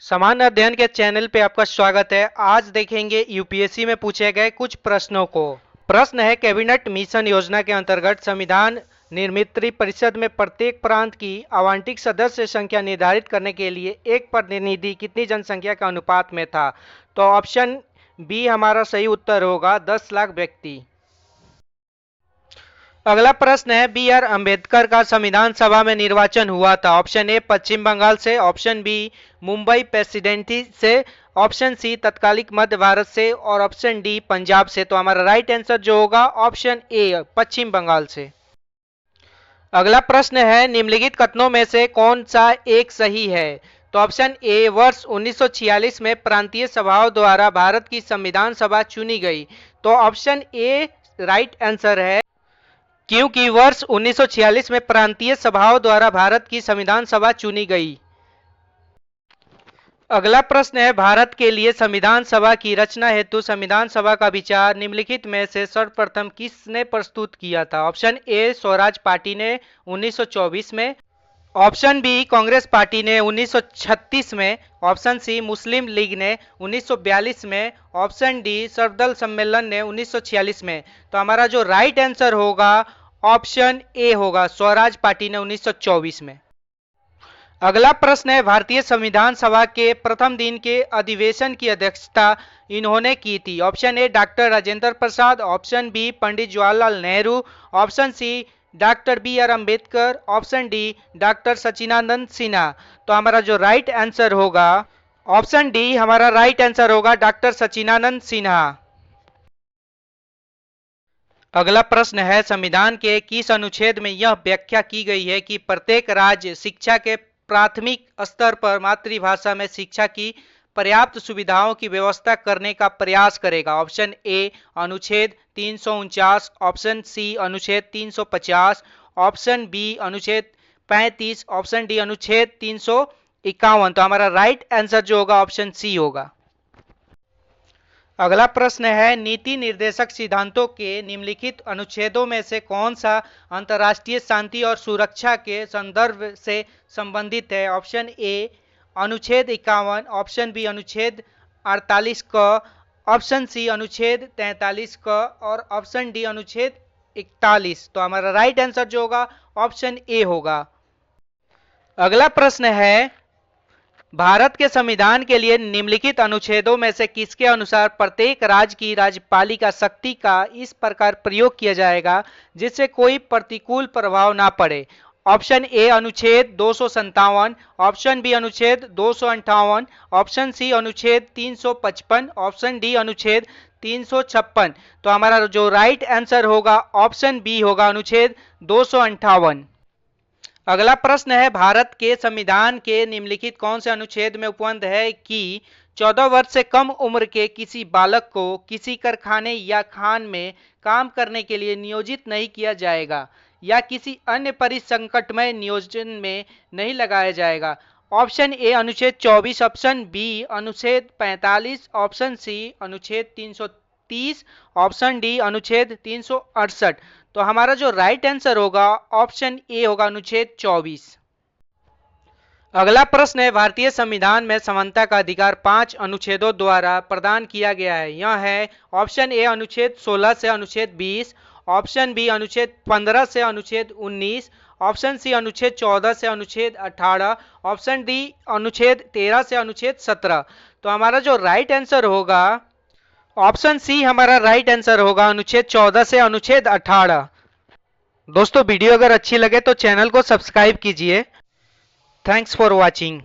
सामान्य अध्ययन के चैनल पे आपका स्वागत है। आज देखेंगे यूपीएससी में पूछे गए कुछ प्रश्नों को। प्रश्न है, कैबिनेट मिशन योजना के अंतर्गत संविधान निर्मित परिषद में प्रत्येक प्रांत की आवंटित सदस्य संख्या निर्धारित करने के लिए एक प्रतिनिधि कितनी जनसंख्या के अनुपात में था? तो ऑप्शन बी हमारा सही उत्तर होगा, 10 लाख व्यक्ति। अगला प्रश्न है, बी आर अंबेडकर का संविधान सभा में निर्वाचन हुआ था। ऑप्शन ए पश्चिम बंगाल से, ऑप्शन बी मुंबई प्रेसिडेंसी से, ऑप्शन सी तत्कालिक मध्य भारत से और ऑप्शन डी पंजाब से। तो हमारा राइट आंसर जो होगा ऑप्शन ए पश्चिम बंगाल से। अगला प्रश्न है, निम्नलिखित कथनों में से कौन सा एक सही है? तो ऑप्शन ए वर्ष 1946 में प्रांतीय सभाओं द्वारा भारत की संविधान सभा चुनी गई। तो ऑप्शन ए राइट आंसर है, क्योंकि वर्ष 1946 में प्रांतीय सभाओं द्वारा भारत की संविधान सभा चुनी गई। अगला प्रश्न है, भारत के लिए संविधान सभा की रचना हेतु संविधान सभा का विचार निम्नलिखित में से सर्वप्रथम किसने प्रस्तुत किया था? ऑप्शन ए स्वराज पार्टी ने 1924 में, ऑप्शन बी कांग्रेस पार्टी ने 1936 में, ऑप्शन सी मुस्लिम लीग ने 1942 में, ऑप्शन डी सर्वदल सम्मेलन ने 1946 में। तो हमारा जो राइट आंसर होगा ऑप्शन ए होगा, स्वराज पार्टी ने 1924 में। अगला प्रश्न है, भारतीय संविधान सभा के प्रथम दिन के अधिवेशन की अध्यक्षता इन्होंने की थी। Option A doctor Rajendra Prasad, option B Pandit Jawaharlal Nehru, option C doctor B R Ambedkar, option D doctor Sachchidanand Sinha. तो हमारा जो राइट आंसर होगा ऑप्शन डी हमारा राइट आंसर होगा, डॉक्टर सच्चिदानंद सिन्हा। अगला प्रश्न है, संविधान के किस अनुच्छेद में यह व्याख्या की गई है कि प्रत्येक राज्य शिक्षा के प्राथमिक स्तर पर मातृभाषा में शिक्षा की पर्याप्त सुविधाओं की व्यवस्था करने का प्रयास करेगा? ऑप्शन ए अनुच्छेद 349, ऑप्शन सी अनुच्छेद 350, ऑप्शन बी अनुच्छेद 35, ऑप्शन डी अनुच्छेद 351। तो हमारा राइट आंसर जो होगा ऑप्शन सी होगा। अगला प्रश्न है, नीति निर्देशक सिद्धांतों के निम्नलिखित अनुच्छेदों में से कौन सा अंतर्राष्ट्रीय शांति और सुरक्षा के संदर्भ से संबंधित है? ऑप्शन ए अनुच्छेद 51, ऑप्शन बी अनुच्छेद 48 क, ऑप्शन सी अनुच्छेद 43 क और ऑप्शन डी अनुच्छेद 41। तो हमारा राइट आंसर जो होगा ऑप्शन ए होगा। अगला प्रश्न है, भारत के संविधान के लिए निम्नलिखित अनुच्छेदों में से किसके अनुसार प्रत्येक राज्य की राज्यपालिका शक्ति का इस प्रकार प्रयोग किया जाएगा जिससे कोई प्रतिकूल प्रभाव ना पड़े? ऑप्शन ए अनुच्छेद 257, ऑप्शन बी अनुच्छेद 258, ऑप्शन सी अनुच्छेद 355, ऑप्शन डी अनुच्छेद 356। तो हमारा जो राइट आंसर होगा ऑप्शन बी होगा, अनुच्छेद 258। अगला प्रश्न है, भारत के संविधान के निम्नलिखित कौन से अनुच्छेद में उपबंध है कि 14 वर्ष से कम उम्र के किसी बालक को किसी कारखाने या खान में काम करने के लिए नियोजित नहीं किया जाएगा या किसी अन्य परिसंकटमय नियोजन में नहीं लगाया जाएगा? ऑप्शन ए अनुच्छेद 24, ऑप्शन बी अनुच्छेद 45, ऑप्शन सी अनुच्छेद 330, ऑप्शन डी अनुच्छेद 368। तो हमारा जो राइट आंसर होगा ऑप्शन ए होगा, अनुच्छेद 24। अगला प्रश्न है, भारतीय संविधान में समानता का अधिकार 5 अनुच्छेदों द्वारा प्रदान किया गया है। यह है ऑप्शन ए अनुच्छेद 16 से अनुच्छेद 20, ऑप्शन बी अनुच्छेद 15 से अनुच्छेद 19, ऑप्शन सी अनुच्छेद 14 से अनुच्छेद 18, ऑप्शन डी अनुच्छेद 13 से अनुच्छेद 17। तो हमारा जो राइट आंसर होगा ऑप्शन सी हमारा राइट आंसर होगा, अनुच्छेद 14 से अनुच्छेद 18। दोस्तों वीडियो अगर अच्छी लगे तो चैनल को सब्सक्राइब कीजिए। Thanks for watching.